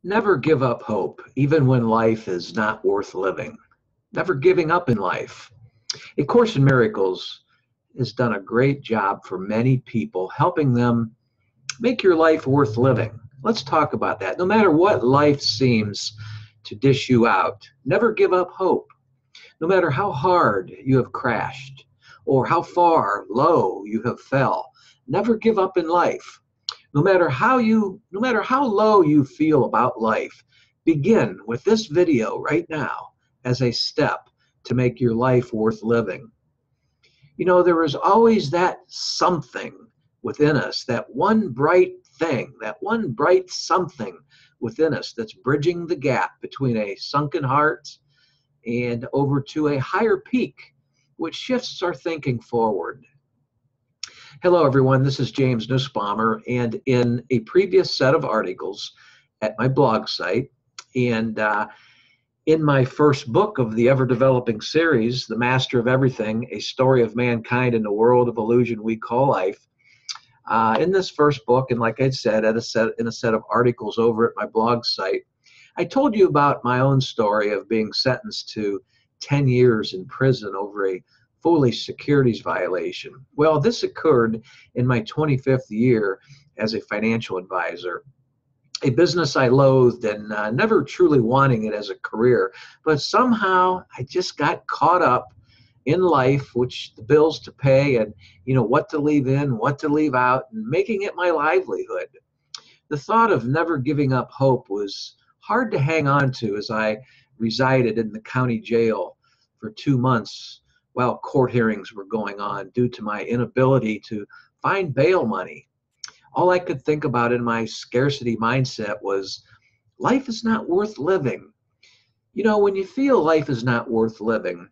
Never give up hope, even when life is not worth living. Never giving up in life. A Course in Miracles has done a great job for many people, helping them make your life worth living. Let's talk about that. No matter what life seems to dish you out, never give up hope. No matter how hard you have crashed or how far low you have fell, never give up in life. No matter how low you feel about life, begin with this video right now as a step to make your life worth living. There is always that something within us, that one bright thing, that one bright something within us that's bridging the gap between a sunken heart and over to a higher peak, which shifts our thinking forward. Hello, everyone. This is James Nussbaumer, and in a previous set of articles at my blog site, and in my first book of the ever-developing series, The Master of Everything, A Story of Mankind in the World of Illusion We Call Life, in this first book, and like I said, in a set of articles over at my blog site, I told you about my own story of being sentenced to 10 years in prison over a foolish securities violation. Well, this occurred in my 25th year as a financial advisor, a business I loathed and never truly wanting it as a career. But somehow I just got caught up in life, which the bills to pay and, what to leave in, what to leave out, and making it my livelihood. The thought of never giving up hope was hard to hang on to as I resided in the county jail for 2 months while court hearings were going on due to my inability to find bail money. All I could think about in my scarcity mindset was life is not worth living. When you feel life is not worth living,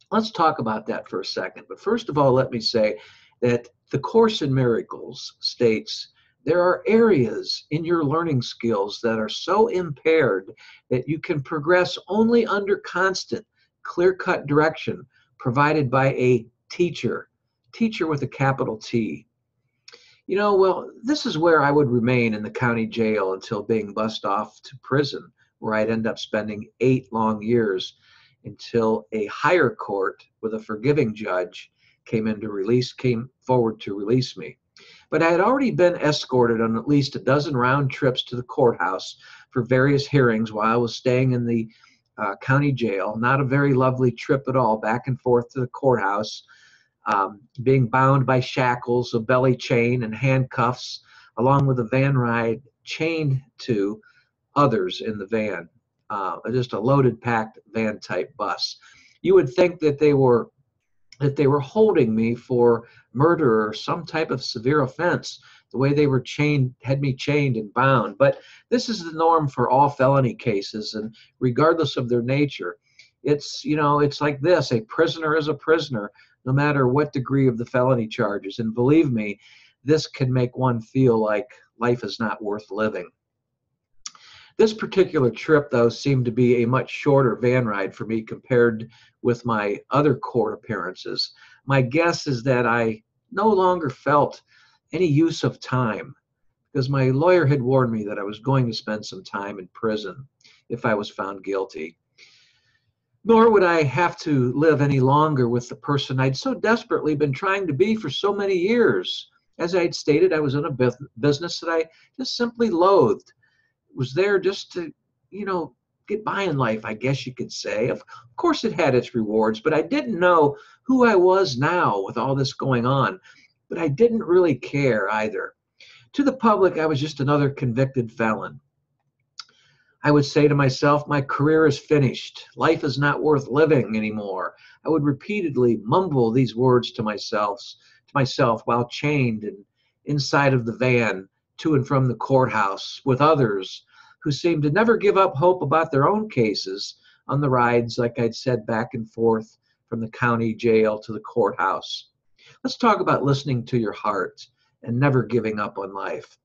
let's talk about that for a second. But first of all, let me say that the Course in Miracles states there are areas in your learning skills that are so impaired that you can progress only under constant, clear-cut direction provided by a teacher with a capital T. Well, this is where I would remain in the county jail until being bussed off to prison, where I'd end up spending 8 long years until a higher court with a forgiving judge came forward to release me. But I had already been escorted on at least a dozen round trips to the courthouse for various hearings while I was staying in the county jail. Not a very lovely trip at all, back and forth to the courthouse, being bound by shackles, a belly chain, and handcuffs, along with a van ride chained to others in the van, just a loaded, packed van-type bus. You would think that they were holding me for murder or some type of severe offense, the way they had me chained and bound. But this is the norm for all felony cases, and regardless of their nature, it's like this: a prisoner is a prisoner, no matter what degree of the felony charges. And believe me, this can make one feel like life is not worth living. This particular trip, though, seemed to be a much shorter van ride for me compared with my other court appearances. My guess is that I no longer felt any use of time, because my lawyer had warned me that I was going to spend some time in prison if I was found guilty. Nor would I have to live any longer with the person I'd so desperately been trying to be for so many years. As I had stated, I was in a business that I just simply loathed. Was there just to, get by in life, I guess you could say. Of course it had its rewards, but I didn't know who I was now with all this going on. But I didn't really care either. To the public, I was just another convicted felon. I would say to myself, my career is finished. Life is not worth living anymore. I would repeatedly mumble these words to myself while chained and inside of the van to and from the courthouse with others who seemed to never give up hope about their own cases on the rides, like I'd said, back and forth from the county jail to the courthouse. Let's talk about listening to your heart and never giving up on life.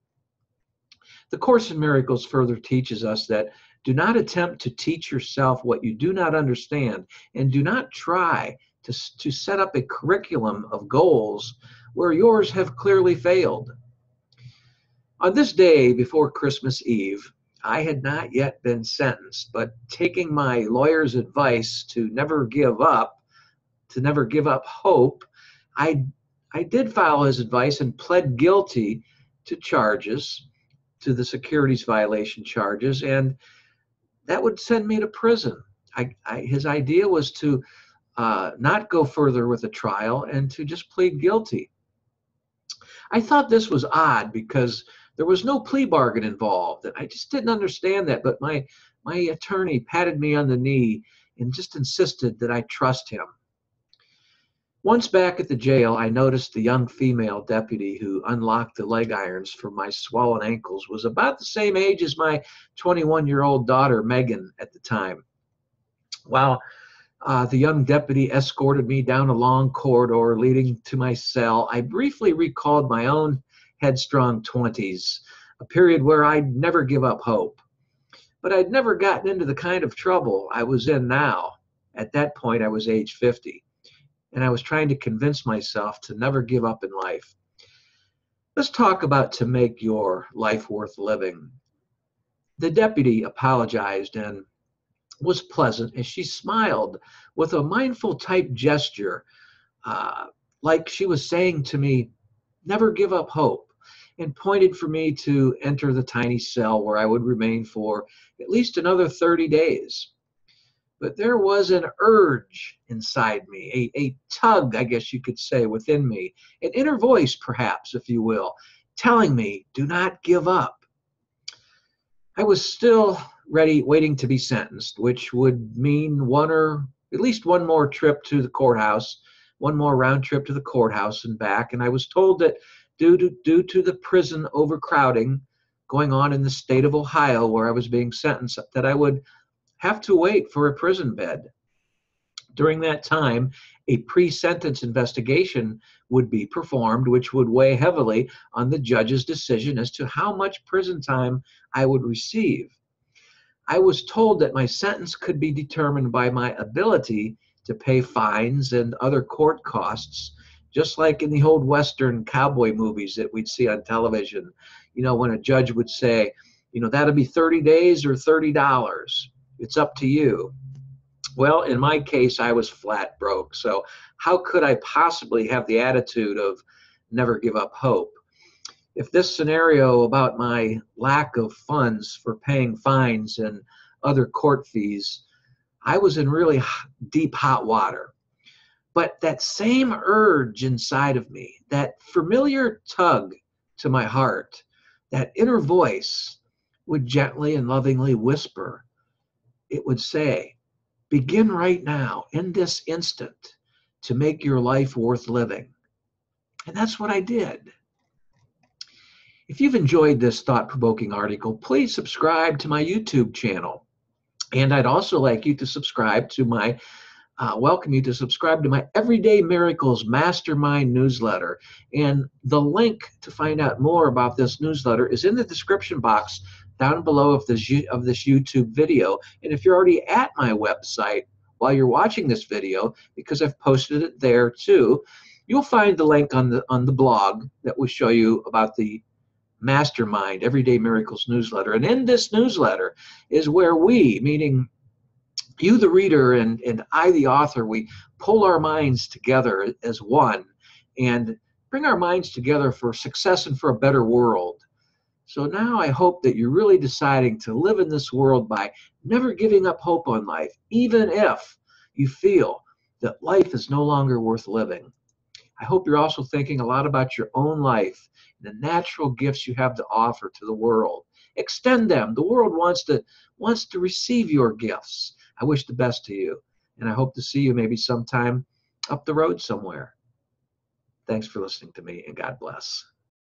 The Course in Miracles further teaches us that do not attempt to teach yourself what you do not understand, and do not try to set up a curriculum of goals where yours have clearly failed. On this day before Christmas Eve, I had not yet been sentenced, but taking my lawyer's advice to never give up, hope, I did follow his advice and pled guilty to charges, to the securities violation charges, and that would send me to prison. His idea was to not go further with the trial and to just plead guilty. I thought this was odd because there was no plea bargain involved, and I just didn't understand that. But my attorney patted me on the knee and just insisted that I trust him. Once back at the jail, I noticed the young female deputy who unlocked the leg irons for my swollen ankles was about the same age as my 21-year-old daughter, Megan, at the time. While the young deputy escorted me down a long corridor leading to my cell, I briefly recalled my own headstrong 20s, a period where I'd never give up hope. But I'd never gotten into the kind of trouble I was in now. At that point, I was age 50, and I was trying to convince myself to never give up in life. Let's talk about to make your life worth living. The deputy apologized and was pleasant as she smiled with a mindful type gesture, like she was saying to me, never give up hope, and pointed for me to enter the tiny cell where I would remain for at least another 30 days. But there was an urge inside me, a tug, I guess you could say, within me, an inner voice, perhaps, if you will, telling me, do not give up. I was still ready, waiting to be sentenced, which would mean at least one more trip to the courthouse, one more round trip to the courthouse and back. And I was told that due to the prison overcrowding going on in the state of Ohio, where I was being sentenced, that I would have to wait for a prison bed. During that time, a pre-sentence investigation would be performed, which would weigh heavily on the judge's decision as to how much prison time I would receive. I was told that my sentence could be determined by my ability to pay fines and other court costs, just like in the old Western cowboy movies that we'd see on television. You know, when a judge would say, that'll be 30 days or $30. It's up to you. Well, in my case, I was flat broke. So how could I possibly have the attitude of never give up hope? If this scenario about my lack of funds for paying fines and other court fees, I was in really deep hot water. But that same urge inside of me, that familiar tug to my heart, that inner voice would gently and lovingly whisper, it would say, begin right now, in this instant, to make your life worth living. And that's what I did. If you've enjoyed this thought-provoking article, please subscribe to my YouTube channel. And I'd also like you to subscribe to my, welcome you to subscribe to my Everyday Miracles Mastermind newsletter. And the link to find out more about this newsletter is in the description box down below of this YouTube video. And if you're already at my website while you're watching this video, because I've posted it there too, you'll find the link on the blog that will show you about the Mastermind Everyday Miracles newsletter. And in this newsletter is where we, meaning you the reader and I the author, we pull our minds together as one and bring our minds together for success and for a better world. So now I hope that you're really deciding to live in this world by never giving up hope on life, even if you feel that life is no longer worth living. I hope you're also thinking a lot about your own life and the natural gifts you have to offer to the world. Extend them. The world wants to receive your gifts. I wish the best to you, and I hope to see you maybe sometime up the road somewhere. Thanks for listening to me, and God bless.